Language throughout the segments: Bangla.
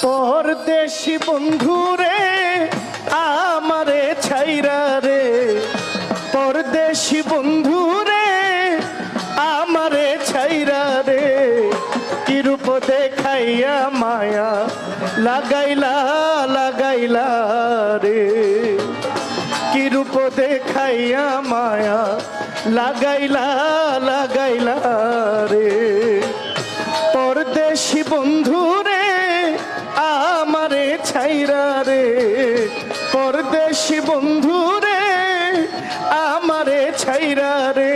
পরদেশি বন্ধুরে আমারে ছাইরা রে, পরদেশি বন্ধুরে আমারে ছাইরা রে, কি রূপ দেখাইয়া মায়া লাগাইলা লাগাইলা রে, কি রূপ দেখাইয়া মায়া লাগাইলা লাগাইলা রে। পরদেশি বন্ধুরে আমারে ছাইরা রে, পরদেশি বন্ধুরে আমারে ছাইরা রে,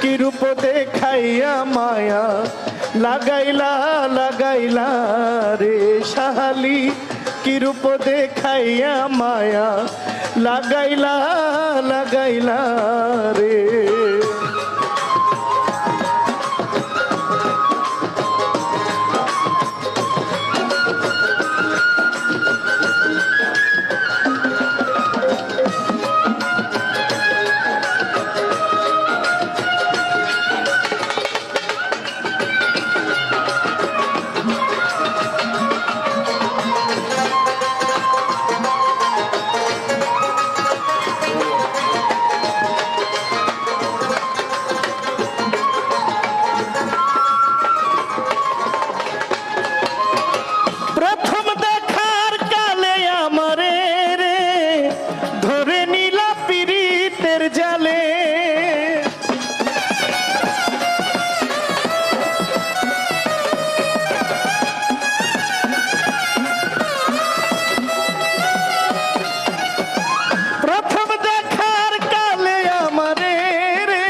কি রূপ দেখাইয়া মায়া লাগাইলা লাগাইলা রে। শাহালি কি রূপ দেখাইয়া মায়া লাগাইলা লাগাইলা রে। জালে প্রথম দেখার কালে আমারে রে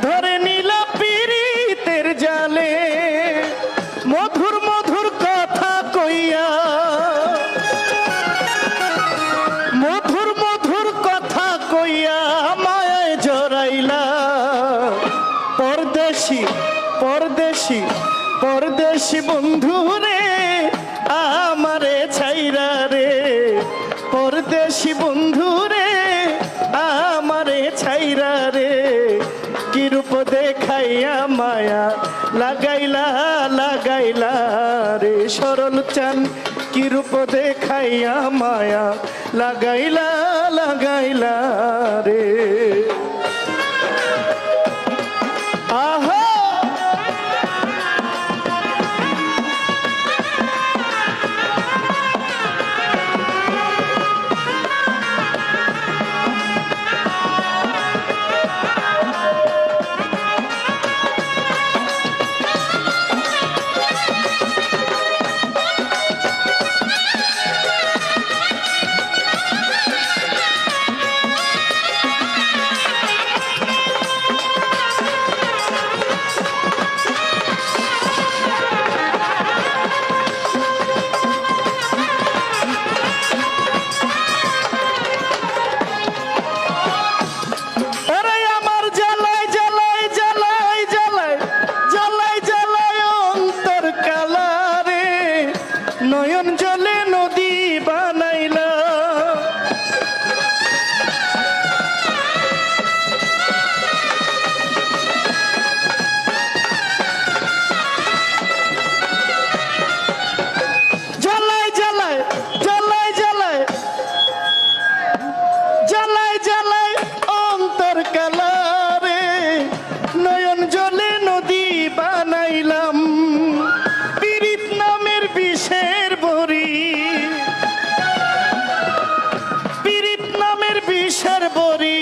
ধরে নিল পীড়িতের জালে, মধুর মধুর কথা কইয়া মধুর মধুর কথা কইয়া মায়ায় জড়াইলা। পরদেশি পরদেশি পরদেশি বন্ধু রে আমারে ছাইরা রে, পরদেশি বন্ধু রে আমারে ছাইরা রে, কি রূপ দেখাইয়া মায়া লাগাইলা লাগাইলা রে। সরল চান কি রূপ দেখাইয়া মায়া লাগাইলা লাগাইলা রে। আহা নয়ন জলে নদী বানাইলা, জ্বালায় জ্বালায় জ্বালায় জ্বালায় জ্বালায় জ্বালায় অন্তর কালারে, নয়ন জলে নদী বানাইলাম, পীড়িত নামের বিষের বড়ি, পীড়িত নামের বিষের বড়ি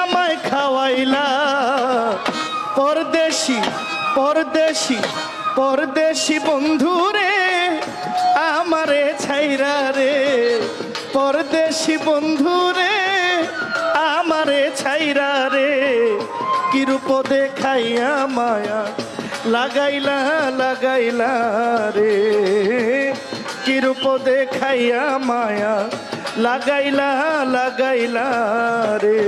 আমায় খাওয়াইলা। পরদেশি পরদেশি পরদেশি বন্ধু রে আমারে ছাইরা রে, পরদেশি বন্ধু রে আমারে ছাইরা রে, কি রূপ দেখাইয়া মায়া লাগাইলা লাগাইলা রে, কি রূপ দেখাইয়া মায়া লাগাইলা লাগাইলা রে।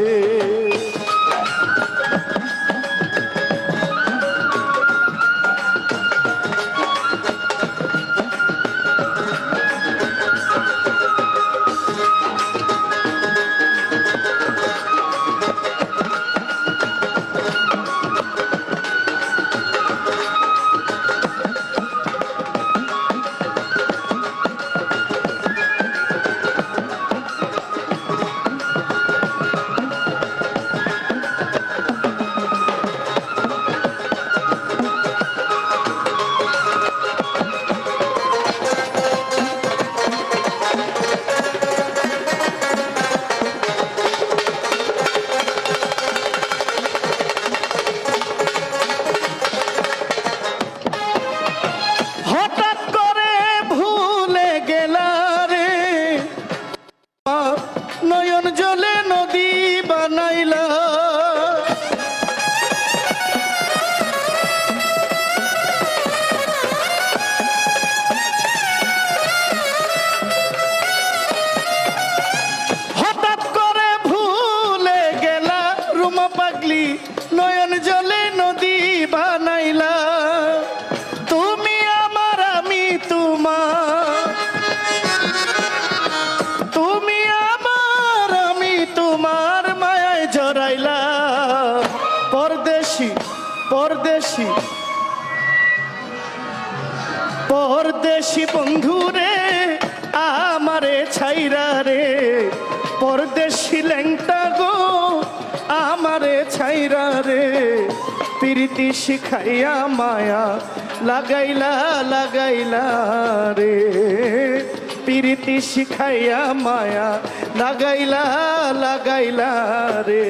পরদেশি বন্ধু রে আমারে ছাইরা রে, পরদেশি ল্যাংটা গো আমারে ছাইরা রে, প্রীতি শিখাইয়া মায়া লাগাইলা লাগাইলা রে, প্রীতি শিখাইয়া মায়া লাগাইলা লাগাইলা রে।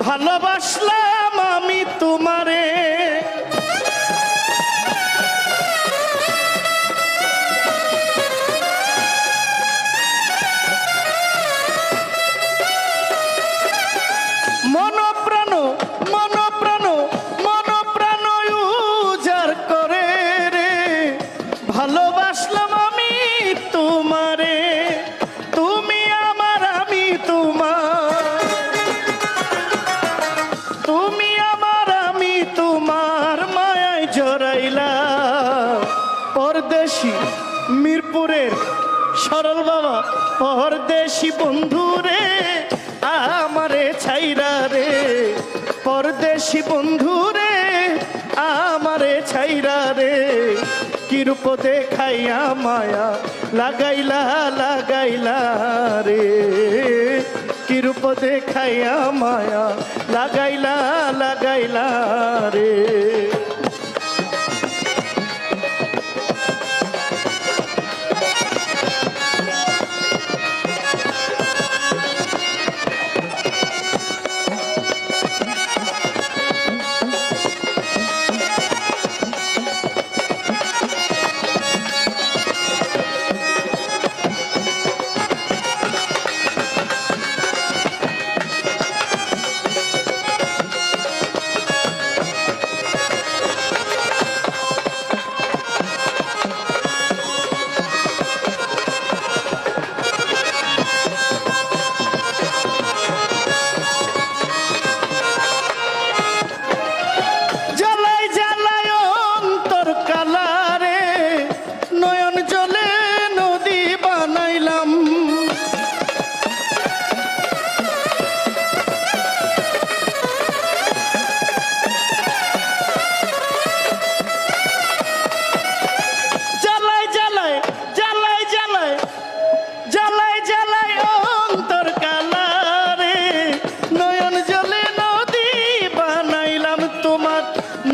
ভালোবাসলাম আমি তোমারে, মন প্রাণ মন প্রাণ মন প্রাণ উজাড় করে রে, ভালোবাসলাম আমি তোমারে, তুমি আমার আমি তোমার, তুমি আমার আমি তোমার মায়ায় জড়াইলা। পরদেশি মিরপুরের সরল বাবা, পরদেশি বন্ধু রে আমারে ছাইরা রে, পরদেশি বন্ধু রে আমারে ছাইরা রে, কিরূপ দেখাইয়া মায়া লাগাইলা লাগাইলা রে, কিরূপ দেখাইয়া মায়া লাগাইলা লাগাইলা রে।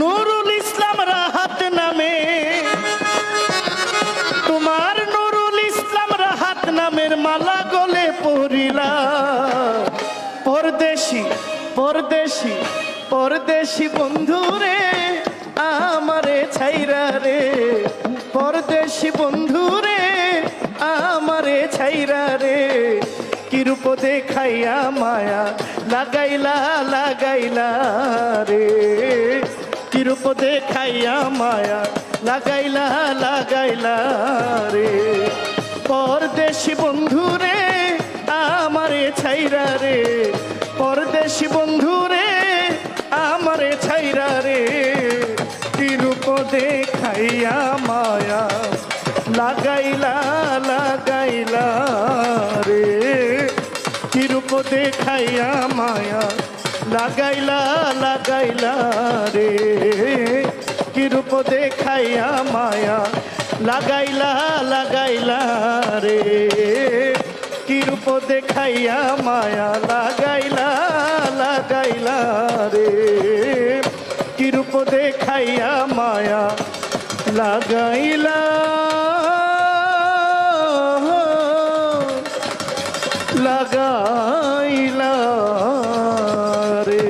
নুরুল ইসলাম রাহাত নামে, তোমার নুরুল ইসলাম রাহাত নামের মালা গলে পড়িলা। পরদেশি পরদেশি পরদেশি বন্ধু রে আমারে ছাইরা রে, পরদেশি বন্ধু রে আমারে ছাইরা রে, কিরূপ দেখাইয়া মায়া লাগাইলা লাগাইলা রে, কিরূপ দেখাইয়া মায়া লাগাইলা লাগাইলা রে। পরদেশি বন্ধু রে আমারে ছাইরা রে, পরদেশি বন্ধু রে আমারে ছাইরা রে, কিরূপ দেখাইয়া মায়া লাগাইলা লাগাইলা রে, কিরূপ দেখাইয়া মায়া লাগাইলা লাগাইলা রে, কিরূপ দেখাইয়া মায়া লাগাইলা লাগাইলা রে, কিরূপ দেখাইয়া মায়া লাগাইলা লাগাইলা রে, কিরূপ দেখাইয়া মায়া লাগাইলা লাগাইলা রে।